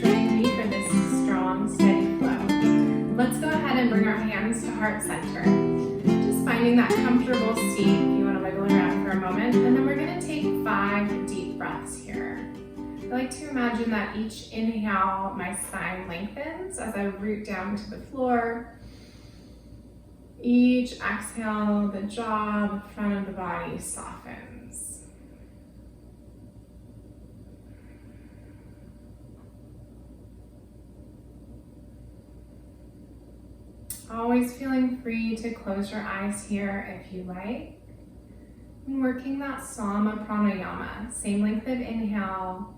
joining me for this strong, steady flow. Let's go ahead and bring our hands to heart center. Just finding that comfortable seat if you want to wiggle around for a moment. And then we're going to take 5 deep breaths here. I like to imagine that each inhale, my spine lengthens as I root down to the floor. Each exhale, the jaw, the front of the body softens. Always feeling free to close your eyes here if you like. And working that Sama Pranayama, same length of inhale,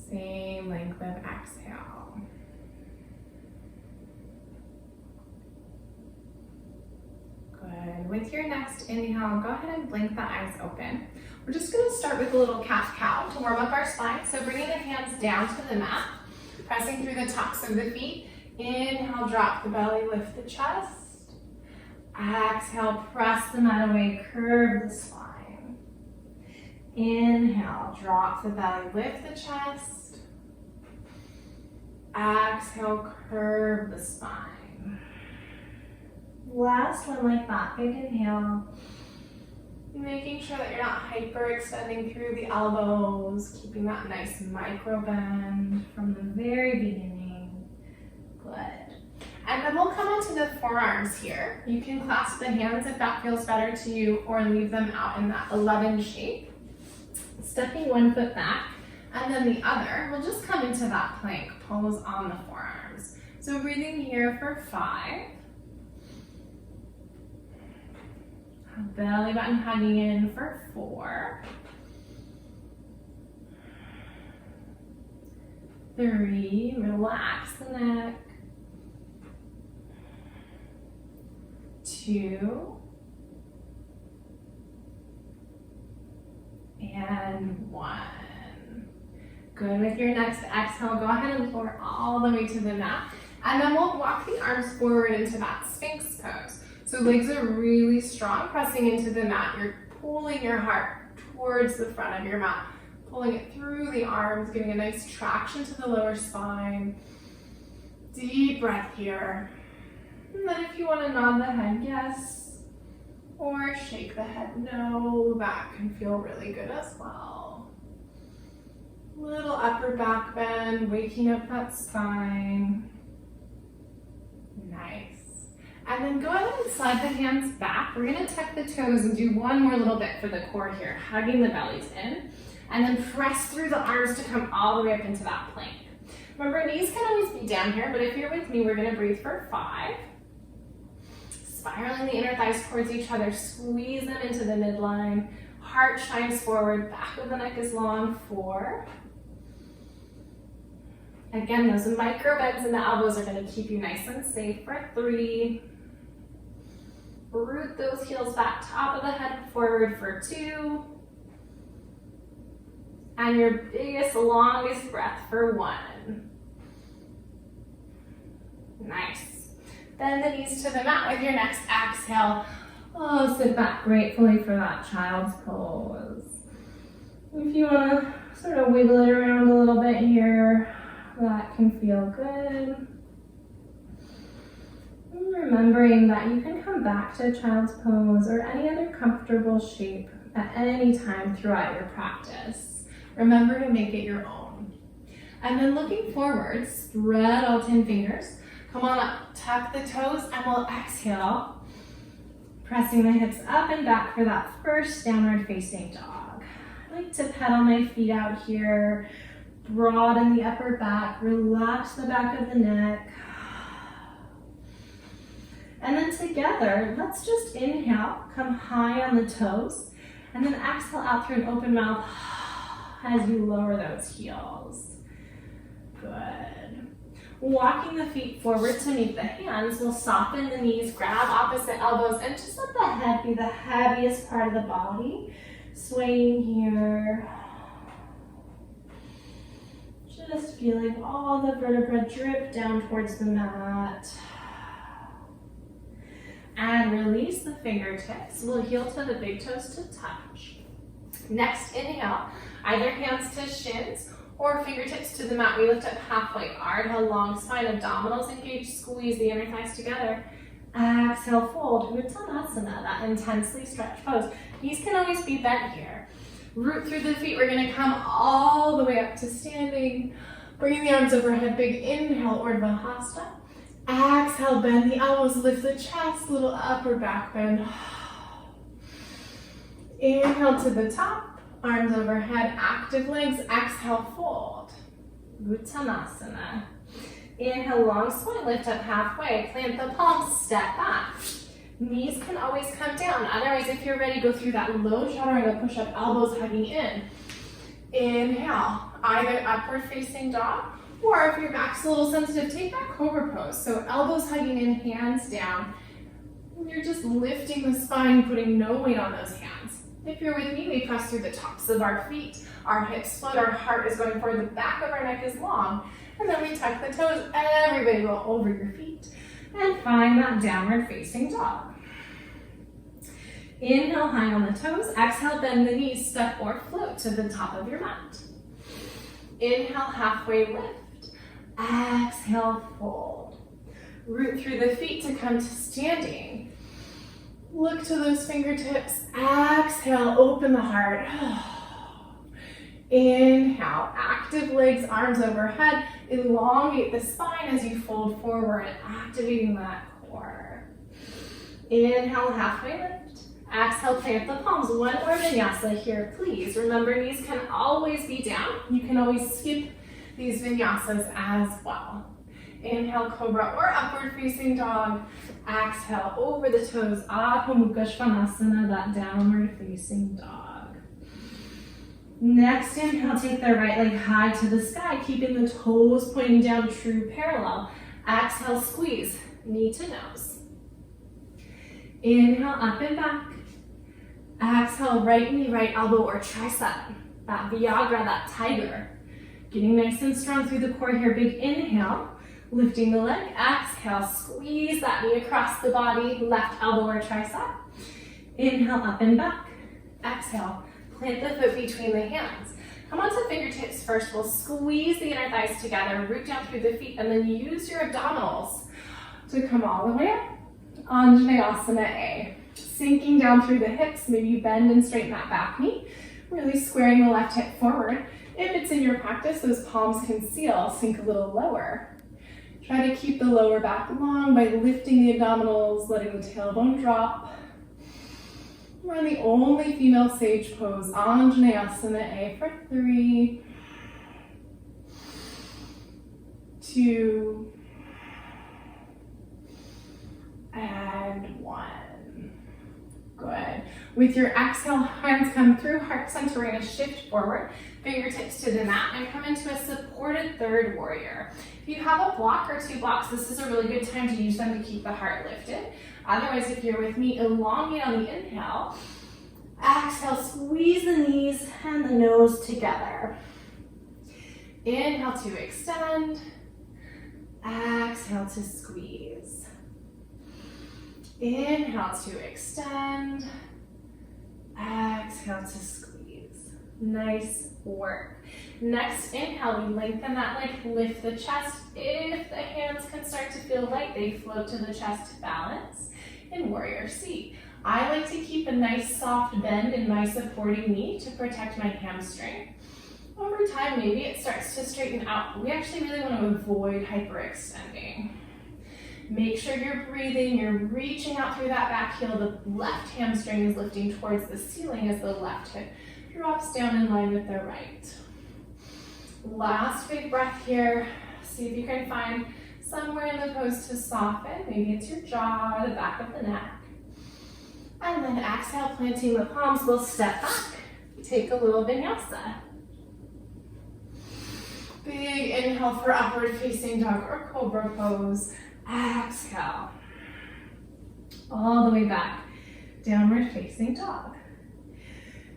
same length of exhale. Good. With your next inhale, go ahead and blink the eyes open. We're just going to start with a little cat-cow to warm up our spine. So bringing the hands down to the mat, pressing through the tops of the feet. Inhale, drop the belly, lift the chest. Exhale, press the mat away, curve the spine. Inhale, drop the belly, lift the chest. Exhale, curve the spine. Last one like that, big inhale. Making sure that you're not hyperextending through the elbows, keeping that nice micro bend from the very beginning. Good. And then we'll come onto the forearms here. You can clasp the hands if that feels better to you, or leave them out in that 11 shape. Stepping one foot back, and then the other. We'll just come into that plank pose on the forearms. So breathing here for 5. Belly button hugging in for 4. 3, relax the neck. 2. And 1. Good. With your next exhale, go ahead and lower all the way to the mat. And then we'll walk the arms forward into that Sphinx pose. So legs are really strong, pressing into the mat. You're pulling your heart towards the front of your mat, pulling it through the arms, giving a nice traction to the lower spine. Deep breath here. And then if you want to nod the head, yes, or shake the head, no, that can feel really good as well. Little upper back bend, waking up that spine. Nice. And then go ahead and slide the hands back. We're going to tuck the toes and do one more little bit for the core here, hugging the bellies in. And then press through the arms to come all the way up into that plank. Remember, knees can always be down here, but if you're with me, we're going to breathe for 5. Spiraling the inner thighs towards each other, squeeze them into the midline. Heart shines forward, back of the neck is long. 4. Again, those micro bends in the elbows are going to keep you nice and safe for 3. Root those heels back, top of the head forward for 2. And your biggest, longest breath for 1. Nice. Bend the knees to the mat with your next exhale. Oh, sit back gratefully for that child's pose. If you want to sort of wiggle it around a little bit here, that can feel good. And remembering that you can come back to child's pose or any other comfortable shape at any time throughout your practice. Remember to make it your own. And then looking forward, spread all 10 fingers. Come on up, tuck the toes, and we'll exhale, pressing the hips up and back for that first downward facing dog. I like to pedal my feet out here. Broaden the upper back, relax the back of the neck. And then together, let's just inhale, come high on the toes, and then exhale out through an open mouth as you lower those heels. Good. Walking the feet forward to meet the hands, we'll soften the knees, grab opposite elbows, and just let the head be the heaviest part of the body. Swaying here. Just feeling all the vertebrae drip down towards the mat. And release the fingertips. We'll heel to the big toes to touch. Next inhale, Either hands to shins or fingertips to the mat. We lift up halfway. Inhale, long spine, abdominals engage, squeeze the inner thighs together. Exhale, fold, Uttanasana, that intensely stretched pose. Knees can always be bent here. Root through the feet. We're gonna come all the way up to standing. Bringing the arms overhead, big inhale, Urdhva Hasta. Exhale, bend the elbows, lift the chest, little upper back bend. Inhale to the top, arms overhead, active legs. Exhale, fold. Uttanasana. Inhale, long spine, lift up halfway, plant the palms, step back. Knees can always come down. Otherwise, if you're ready, go through that low chaturanga push-up, elbows hugging in. Inhale, either upward facing dog, or if your back's a little sensitive, take that cobra pose. So elbows hugging in, hands down. You're just lifting the spine, putting no weight on those hands. If you're with me, we press through the tops of our feet. Our hips float, our heart is going forward, the back of our neck is long. And then we tuck the toes. Everybody roll over your feet. And find that downward facing dog. Inhale, high on the toes. Exhale, bend the knees, step or float to the top of your mat. Inhale, halfway lift. Exhale, fold. Root through the feet to come to standing. Look to those fingertips. Exhale, open the heart. Inhale, active legs, arms overhead. Elongate the spine as you fold forward, activating that core. Inhale, halfway lift. Exhale, plant the palms. One more vinyasa here, please. Remember, knees can always be down. You can always skip these vinyasas as well. Inhale, cobra or upward facing dog. Exhale, over the toes, Adho Mukha Svanasana, that downward facing dog. Next inhale, take the right leg high to the sky, keeping the toes pointing down, true parallel. Exhale, squeeze, knee to nose. Inhale, up and back. Exhale, right knee, right elbow or tricep. That Viagra, that tiger. Getting nice and strong through the core here. Big inhale, lifting the leg. Exhale, squeeze that knee across the body, left elbow or tricep. Inhale, up and back. Exhale, plant the foot between the hands. Come onto fingertips first. We'll squeeze the inner thighs together, root down through the feet, and then use your abdominals to come all the way up. Anjaneyasana A. Sinking down through the hips, maybe bend and straighten that back knee. Really squaring the left hip forward. If it's in your practice, those palms can seal, sink a little lower. Try to keep the lower back long by lifting the abdominals, letting the tailbone drop. We're in the only female sage pose, Anjaneyasana A for 3, 2, and 1. Good. With your exhale, hands come through, heart center. We're going to shift forward, fingertips to the mat, and come into a supported third warrior. If you have a block or 2 blocks, this is a really good time to use them to keep the heart lifted. Otherwise, if you're with me, elongate on the inhale. Exhale, squeeze the knees and the nose together. Inhale to extend. Exhale to squeeze. Inhale to extend. Exhale to squeeze. Nice work. Next inhale, we lengthen that leg, lift the chest. If the hands can start to feel light, they float to the chest, balance in warrior C. I like to keep a nice soft bend in my supporting knee to protect my hamstring. Over time, maybe it starts to straighten out. We actually really want to avoid hyperextending. Make sure you're breathing, you're reaching out through that back heel. The left hamstring is lifting towards the ceiling as the left hip drops down in line with the right. Last big breath here. See if you can find somewhere in the pose to soften. Maybe it's your jaw, the back of the neck. And then exhale, planting the palms, we'll step back. Take a little vinyasa. Big inhale for upward facing dog or cobra pose. Exhale. All the way back. Downward facing dog.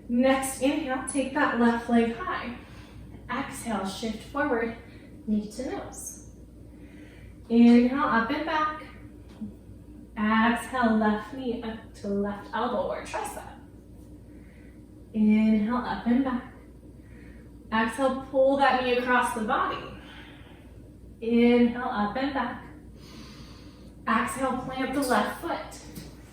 Next inhale, take that left leg high. Exhale, shift forward, knee to nose. Inhale, up and back. Exhale, left knee up to left elbow or tricep. Inhale, up and back. Exhale, pull that knee across the body. Inhale, up and back. Exhale, plant the left foot.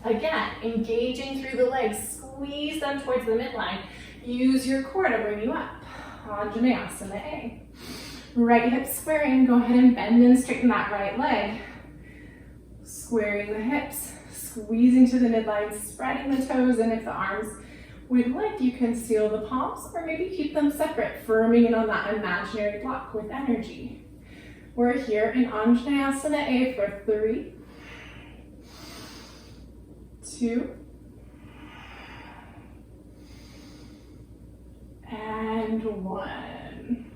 Again, engaging through the legs, squeeze them towards the midline. Use your core to bring you up. Anjaneyasana A. Right hip squaring, go ahead and bend and straighten that right leg. Squaring the hips, squeezing to the midline, spreading the toes, and if the arms would like, you can seal the palms or maybe keep them separate, firming in on that imaginary block with energy. We're here in Anjaneyasana A for 3, 2, and 1.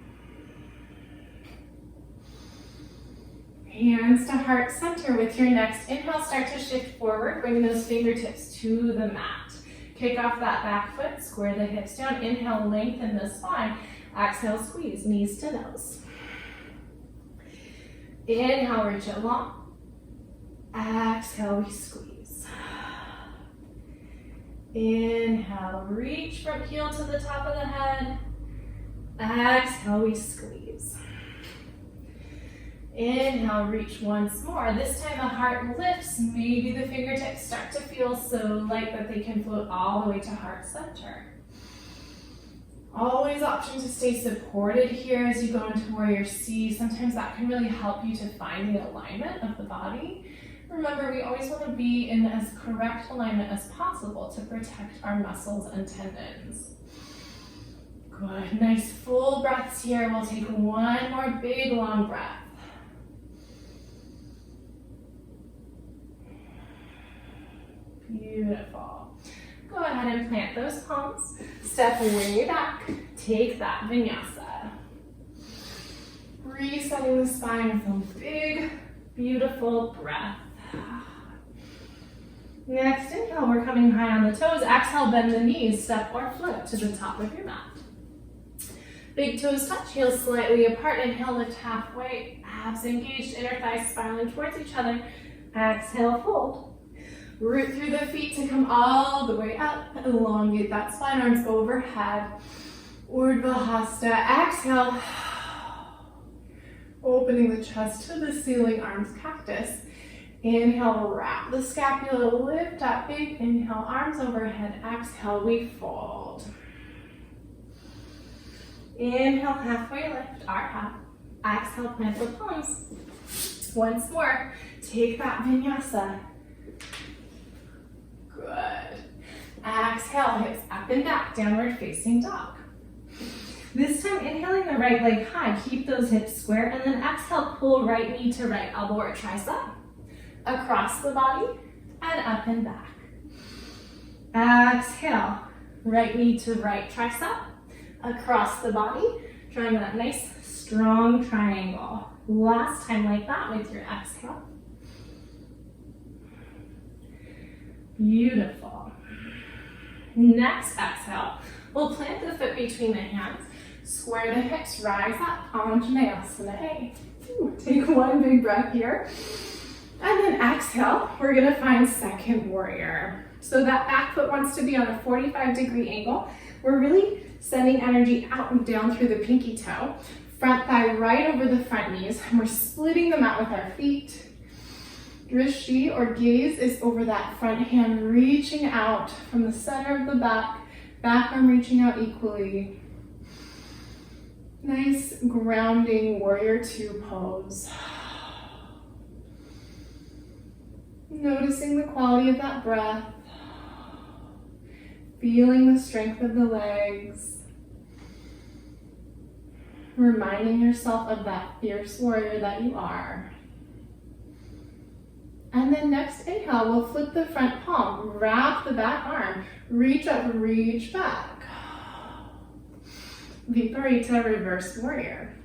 Hands to heart center. With your next inhale, start to shift forward, bringing those fingertips to the mat. Kick off that back foot, square the hips down. Inhale, lengthen the spine. Exhale, squeeze, knees to nose. Inhale, reach it long. Exhale, we squeeze. Inhale, reach from heel to the top of the head. Exhale, we squeeze. Inhale, reach once more. This time the heart lifts. Maybe the fingertips start to feel so light that they can float all the way to heart center. Always option to stay supported here as you go into Warrior C. Sometimes that can really help you to find the alignment of the body. Remember, we always want to be in as correct alignment as possible to protect our muscles and tendons. Good, nice full breaths here. We'll take one more big long breath. Beautiful. Go ahead and plant those palms. Step way back. Take that vinyasa. Resetting the spine with a big, beautiful breath. Next inhale, we're coming high on the toes. Exhale, bend the knees, step or float to the top of your mat. Big toes touch, heels slightly apart. Inhale, lift halfway. Abs engaged, inner thighs spiraling towards each other. Exhale, fold. Root through the feet to come all the way up. Elongate that spine, arms overhead. Urdhva Hasta. Exhale. Opening the chest to the ceiling, arms cactus. Inhale, wrap the scapula, lift up big. Inhale, arms overhead. Exhale, we fold. Inhale, halfway lift, arch up. Exhale, plant the palms. Once more, take that vinyasa. Good. Exhale, hips up and back, downward facing dog. This time, inhaling the right leg high, keep those hips square, and then exhale, pull right knee to right elbow or tricep. Across the body, and up and back. Exhale, right knee to right tricep. Across the body, drawing that nice, strong triangle. Last time like that with your exhale. Beautiful. Next exhale, we'll plant the foot between the hands, square the hips, rise up, Anjaneyasana A. Take one big breath here. And then exhale, we're gonna find second warrior. So that back foot wants to be on a 45-degree angle. We're really sending energy out and down through the pinky toe. Front thigh right over the front knees. And we're splitting them out with our feet. Drishti or gaze is over that front hand, reaching out from the center of the back arm reaching out equally. Nice grounding warrior two pose. Noticing the quality of that breath. Feeling the strength of the legs. Reminding yourself of that fierce warrior that you are. And then next inhale, we'll flip the front palm, wrap the back arm, reach up, reach back. Viparita, reverse warrior.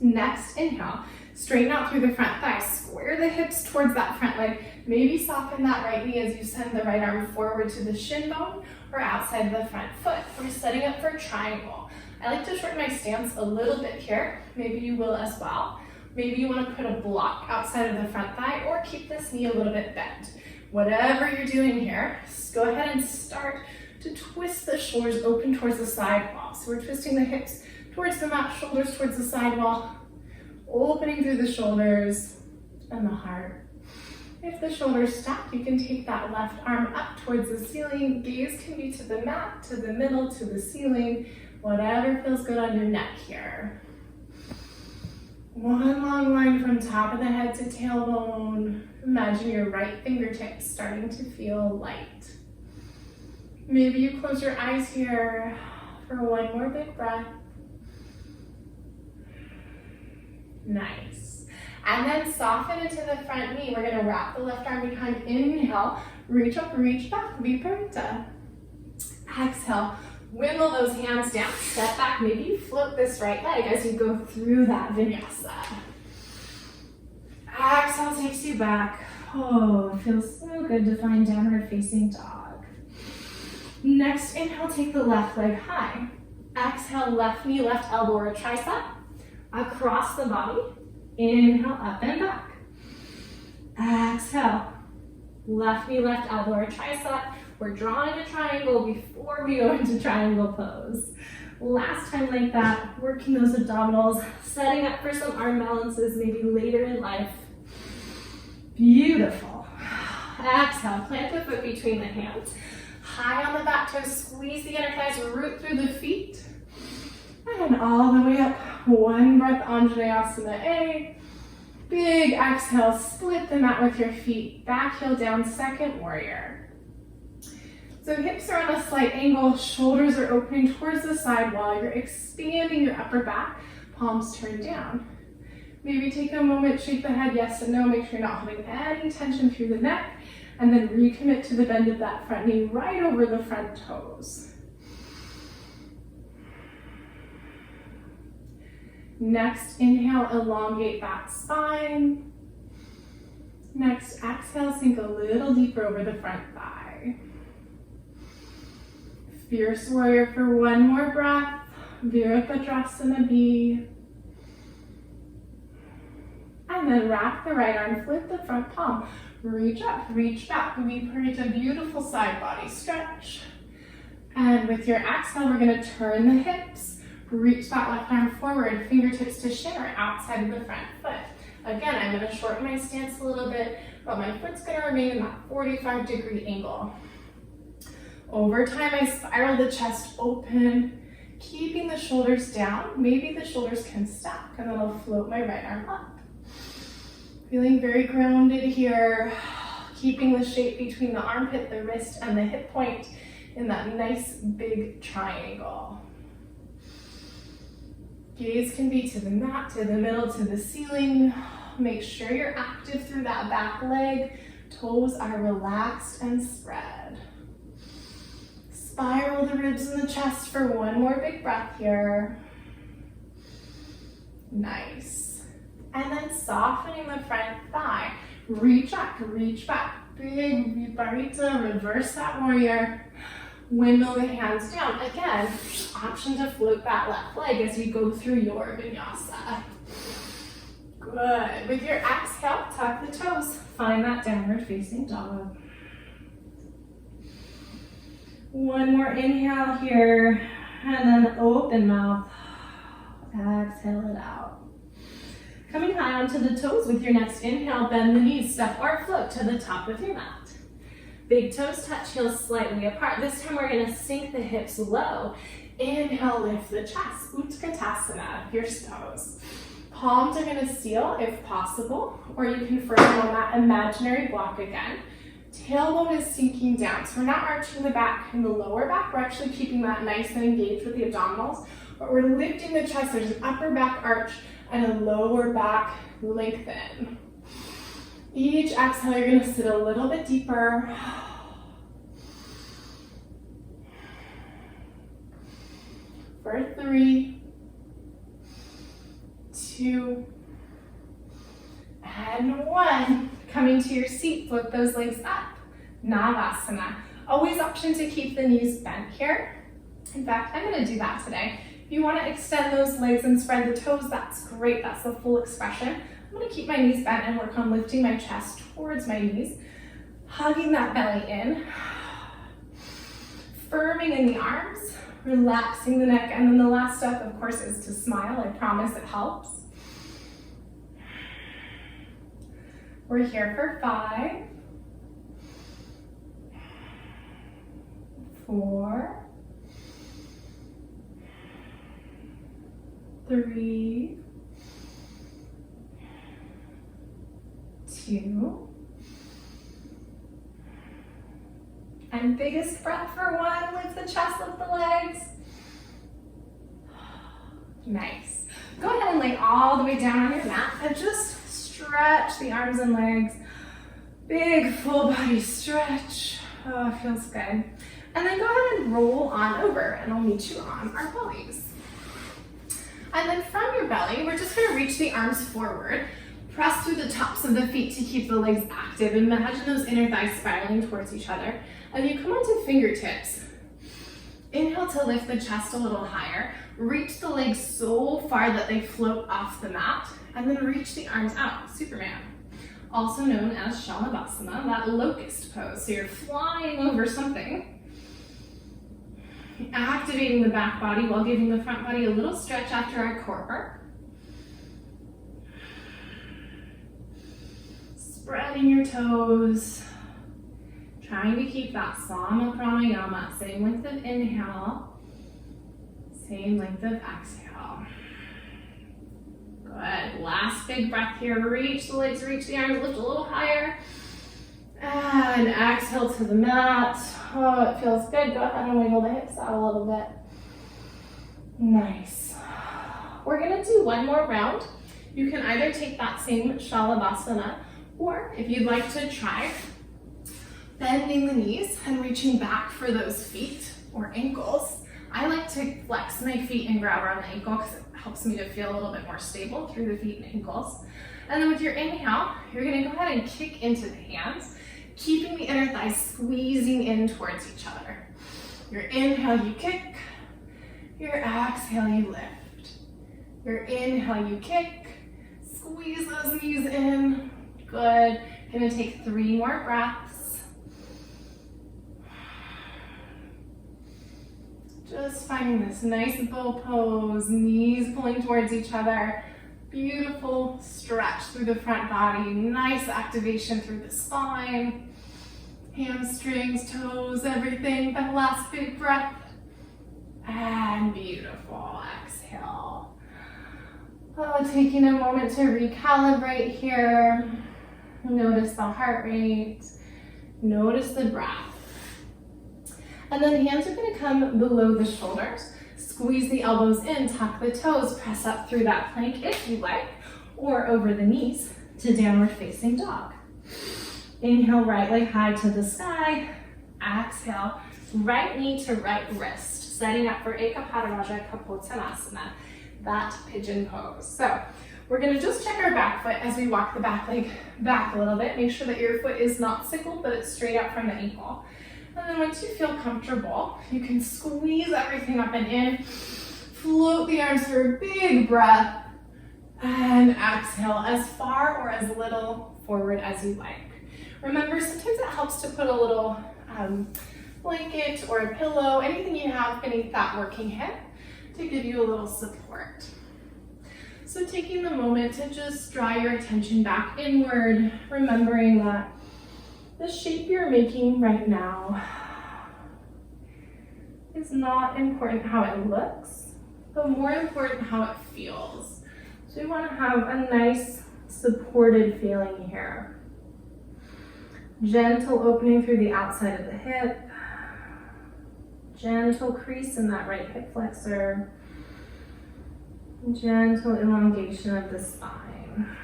Next inhale, straighten out through the front thigh, square the hips towards that front leg. Maybe soften that right knee as you send the right arm forward to the shin bone or outside the front foot. We're setting up for triangle. I like to shorten my stance a little bit here. Maybe you will as well. Maybe you want to put a block outside of the front thigh or keep this knee a little bit bent. Whatever you're doing here, just go ahead and start to twist the shoulders open towards the side wall. So we're twisting the hips towards the mat, shoulders towards the side wall, opening through the shoulders and the heart. If the shoulders stack, you can take that left arm up towards the ceiling. Gaze can be to the mat, to the middle, to the ceiling, whatever feels good on your neck here. One long line from top of the head to tailbone. Imagine your right fingertips starting to feel light. Maybe you close your eyes here for one more big breath. Nice. And then soften into the front knee. We're gonna wrap the left arm behind. Inhale, reach up, reach back, Viparita. Exhale, wiggle those hands down, step back. Maybe you float this right leg as you go through that vinyasa. Exhale takes you back. Oh, it feels so good to find downward facing dog. Next, inhale, take the left leg high. Exhale, left knee, left elbow or tricep across the body. Inhale, up and back. Exhale, left knee, left elbow or tricep. We're drawing a triangle before we go into triangle pose. Last time like that, working those abdominals, setting up for some arm balances maybe later in life. Beautiful. Exhale, plant the foot between the hands. High on the back toes, squeeze the inner thighs, root through the feet. And all the way up. One breath, Anjaneyasana A. Big exhale, split the mat with your feet. Back heel down, second warrior. So hips are on a slight angle, shoulders are opening towards the side wall. You're expanding your upper back, palms turned down. Maybe take a moment, shake the head yes and no, make sure you're not holding any tension through the neck, and then recommit to the bend of that front knee right over the front toes. Next, inhale, elongate that spine. Next, exhale, sink a little deeper over the front thigh. Fierce warrior for one more breath. Virabhadrasana B. And then wrap the right arm, flip the front palm. Reach up, reach back. Viparita, beautiful side body stretch. And with your exhale, we're gonna turn the hips. Reach that left arm forward, fingertips to shin or outside of the front foot. Again, I'm gonna shorten my stance a little bit, but my foot's gonna remain in that 45-degree angle. Over time, I spiral the chest open, keeping the shoulders down. Maybe the shoulders can stack, and then I'll float my right arm up. Feeling very grounded here, keeping the shape between the armpit, the wrist, and the hip point in that nice big triangle. Gaze can be to the mat, to the middle, to the ceiling. Make sure you're active through that back leg. Toes are relaxed and spread. Spiral the ribs and the chest for one more big breath here. Nice. And then softening the front thigh. Reach up, reach back. Big Viparita, reverse that warrior. Windmill the hands down. Again, option to float that left leg as you go through your vinyasa. Good. With your exhale, tuck the toes. Find that downward facing dog. One more inhale here, and then open mouth. Exhale it out. Coming high onto the toes with your next inhale, bend the knees, step or float to the top of your mat. Big toes touch, heels slightly apart. This time we're gonna sink the hips low. Inhale, lift the chest, Utkatasana, fierce toes. Palms are gonna seal if possible, or you can firm on that imaginary block again. Tailbone is sinking down, so we're not arching the back and the lower back. We're actually keeping that nice and engaged with the abdominals, but we're lifting the chest. There's an upper back arch and a lower back lengthen. Each exhale, you're gonna sit a little bit deeper. For 3, 2, and 1. Coming to your seat, flip those legs up. Navasana. Always option to keep the knees bent here. In fact, I'm gonna do that today. If you wanna extend those legs and spread the toes, that's great, that's the full expression. I'm gonna keep my knees bent and work on lifting my chest towards my knees, hugging that belly in, firming in the arms, relaxing the neck. And then the last step, of course, is to smile. I promise it helps. We're here for 5, 4, 3, 2, and biggest breath for 1, lift the chest, lift the legs. Nice. Go ahead and lay all the way down on your mat and just stretch the arms and legs. Big full body stretch. Oh, it feels good. And then go ahead and roll on over and I'll meet you on our bellies. And then from your belly, we're just gonna reach the arms forward. Press through the tops of the feet to keep the legs active. Imagine those inner thighs spiraling towards each other. And you come onto fingertips. Inhale to lift the chest a little higher. Reach the legs so far that they float off the mat. And then reach the arms out, Superman. Also known as Shalabhasana, that locust pose. So you're flying over something. Activating the back body while giving the front body a little stretch after our core work. Spreading your toes. Trying to keep that Sama Pranayama, same length of inhale, same length of exhale. Good, last big breath here. Reach the legs, reach the arms, lift a little higher. And exhale to the mat. Oh, it feels good. Go ahead and wiggle the hips out a little bit. Nice. We're gonna do one more round. You can either take that same Shalabhasana, or if you'd like to try bending the knees and reaching back for those feet or ankles. I like to flex my feet and grab around the ankle because it helps me to feel a little bit more stable through the feet and ankles. And then with your inhale, you're gonna go ahead and kick into the hands, keeping the inner thighs squeezing in towards each other. Your inhale, you kick. Your exhale, you lift. Your inhale, you kick. Squeeze those knees in. Good. Gonna take 3 more breaths. Just finding this nice bow pose, knees pulling towards each other. Beautiful stretch through the front body, nice activation through the spine, hamstrings, toes, everything. That last big breath. And beautiful, exhale. Oh, taking a moment to recalibrate here. Notice the heart rate, notice the breath. And then hands are gonna come below the shoulders. Squeeze the elbows in, tuck the toes, press up through that plank if you like, or over the knees to downward facing dog. Inhale, right leg high to the sky. Exhale, right knee to right wrist, setting up for Ekapadaraja Kapottanasana, that pigeon pose. So we're gonna just check our back foot as we walk the back leg back a little bit. Make sure that your foot is not sickled, but it's straight up from the ankle. And then once you feel comfortable, you can squeeze everything up and in, float the arms for a big breath, and exhale as far or as little forward as you like. Remember, sometimes it helps to put a little blanket or a pillow, anything you have beneath that working hip to give you a little support. So taking the moment to just draw your attention back inward, remembering that the shape you're making right now is not important how it looks, but more important how it feels. So we want to have a nice supported feeling here. Gentle opening through the outside of the hip. Gentle crease in that right hip flexor. Gentle elongation of the spine.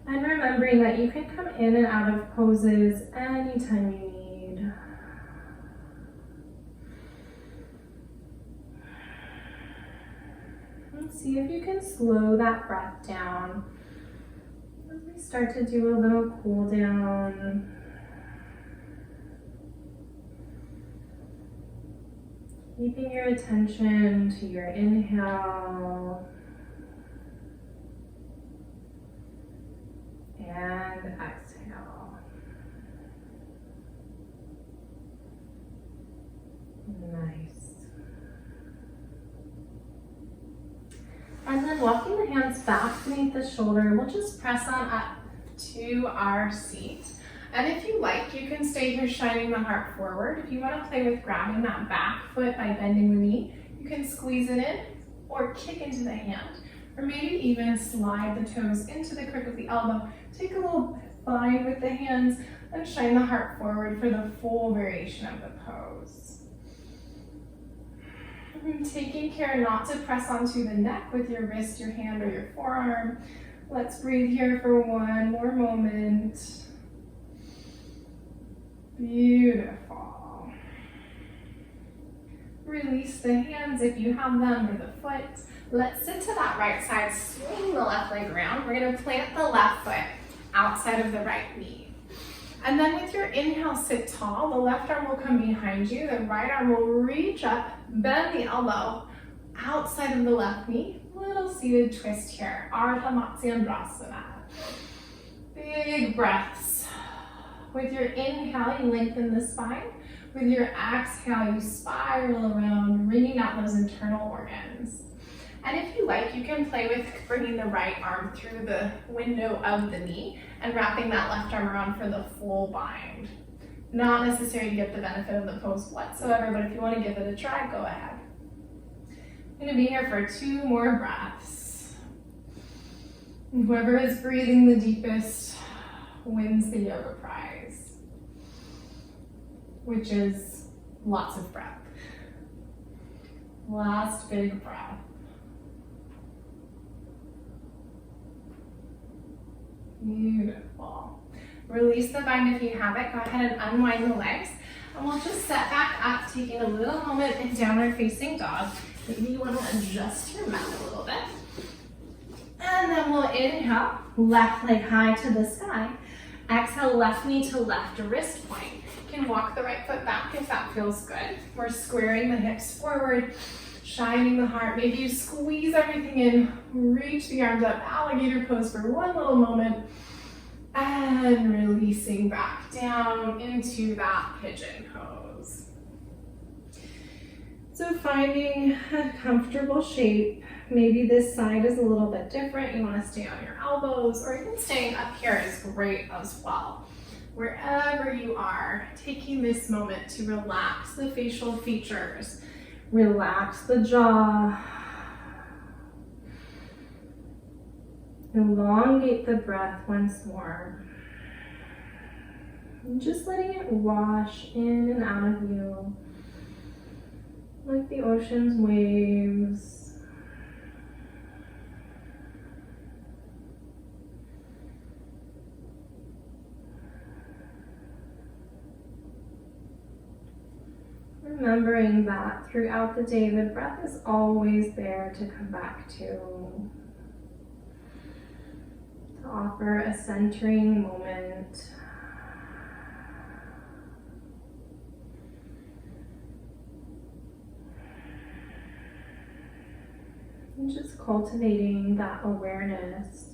And remembering that you can come in and out of poses anytime you need. And see if you can slow that breath down as we start to do a little cool down. Keeping your attention to your inhale and exhale. And then walking the hands back beneath the shoulder, we'll just press on up to our seat. And if you like, you can stay here shining the heart forward. If you want to play with grabbing that back foot by bending the knee, you can squeeze it in or kick into the hand. Or maybe even slide the toes into the crook of the elbow. Take a little bind with the hands and shine the heart forward for the full variation of the pose. Taking care not to press onto the neck with your wrist, your hand, or your forearm. Let's breathe here for one more moment. Beautiful. Release the hands if you have them, or the foot. Let's sit to that right side, swing the left leg around. We're gonna plant the left foot outside of the right knee. And then with your inhale, sit tall. The left arm will come behind you. The right arm will reach up, bend the elbow outside of the left knee. Little seated twist here, Ardha Matsyendrasana. Big breaths. With your inhale, you lengthen the spine. With your exhale, you spiral around, wringing out those internal organs. And if you like, you can play with bringing the right arm through the window of the knee and wrapping that left arm around for the full bind. Not necessary to get the benefit of the pose whatsoever, but if you want to give it a try, go ahead. I'm going to be here for 2 more breaths. And whoever is breathing the deepest wins the yoga prize, which is lots of breath. Last big breath. Beautiful. Release the bind if you have it. Go ahead and unwind the legs. And we'll just set back up, taking a little moment in downward facing dog. Maybe you want to adjust your mat a little bit. And then we'll inhale, left leg high to the sky. Exhale, left knee to left wrist point. You can walk the right foot back if that feels good. We're squaring the hips forward, shining the heart. Maybe you squeeze everything in, reach the arms up, alligator pose for one little moment, and releasing back down into that pigeon pose. So finding a comfortable shape. Maybe this side is a little bit different. You want to stay on your elbows, or even staying up here is great as well. Wherever you are, taking this moment to relax the facial features. Relax the jaw. Elongate the breath once more. And just letting it wash in and out of you, like the ocean's waves. Remembering that throughout the day, the breath is always there to come back to offer a centering moment. And just cultivating that awareness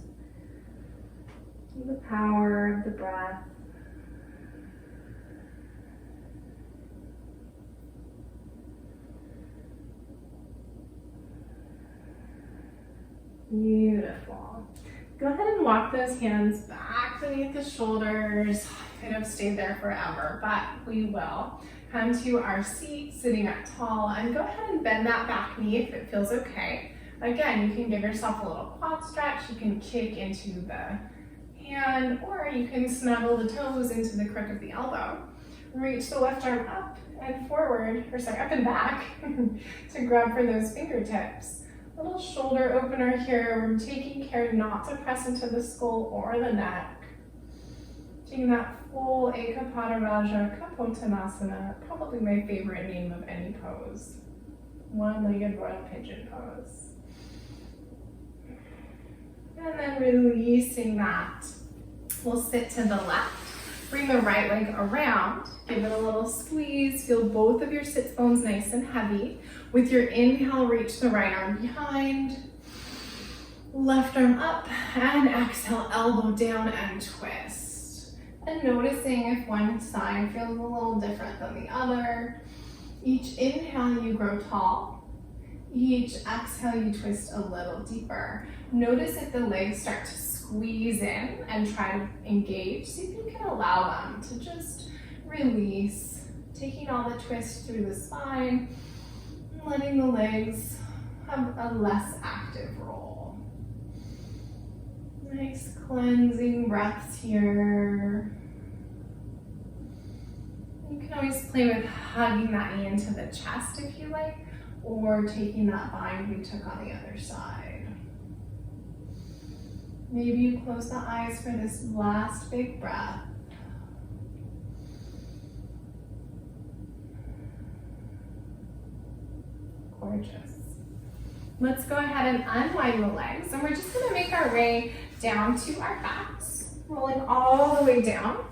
of the power of the breath. Beautiful. Go ahead and walk those hands back beneath the shoulders. I could have stayed there forever, but we will. Come to our seat, sitting up tall, and go ahead and bend that back knee if it feels okay. Again, you can give yourself a little quad stretch. You can kick into the hand, or you can snuggle the toes into the crook of the elbow. Reach the left arm up and forward, up and back to grab for those fingertips. Little shoulder opener here. We're taking care not to press into the skull or the neck. Taking that full Ekapada Kapottanasana, probably my favorite name of any pose. One-legged royal pigeon pose. And then releasing that. We'll sit to the left. Bring the right leg around. Give it a little squeeze. Feel both of your sits bones nice and heavy. With your inhale, reach the right arm behind. Left arm up, and exhale, elbow down and twist. And noticing if one side feels a little different than the other. Each inhale, you grow tall. Each exhale, you twist a little deeper. Notice if the legs start to squeeze in and try to engage. See if you can allow them to just release, taking all the twist through the spine, and letting the legs have a less active role. Nice cleansing breaths here. You can always play with hugging that knee into the chest if you like, or taking that bind we took on the other side. Maybe you close the eyes for this last big breath. Gorgeous. Let's go ahead and unwind the legs, and we're just gonna make our way down to our backs, rolling all the way down.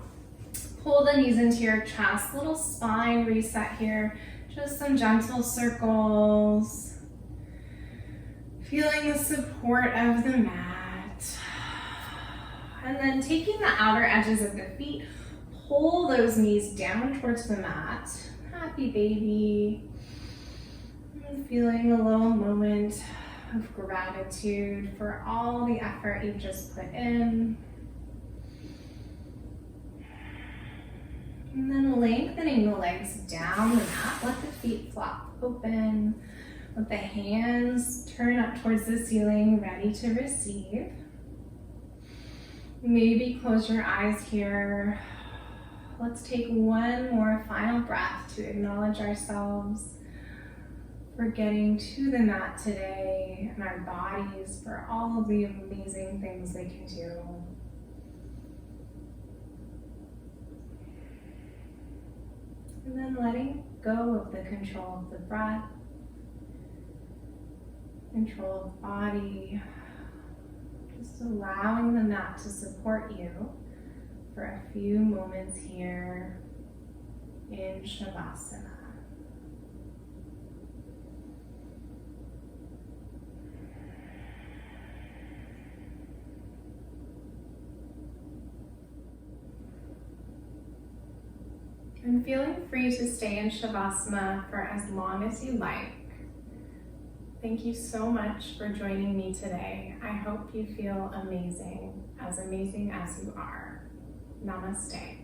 Pull the knees into your chest, little spine reset here. Just some gentle circles. Feeling the support of the mat. And then taking the outer edges of the feet, pull those knees down towards the mat. Happy baby. And feeling a little moment of gratitude for all the effort you've just put in. And then lengthening the legs down the mat. Let the feet flop open. Let the hands turn up towards the ceiling, ready to receive. Maybe close your eyes here. Let's take one more final breath to acknowledge ourselves for getting to the mat today and our bodies for all of the amazing things they can do. And then letting go of the control of the breath, control of the body, just allowing the mat to support you for a few moments here in Shavasana. And feeling free to stay in Shavasana for as long as you like. Thank you so much for joining me today. I hope you feel amazing as you are. Namaste.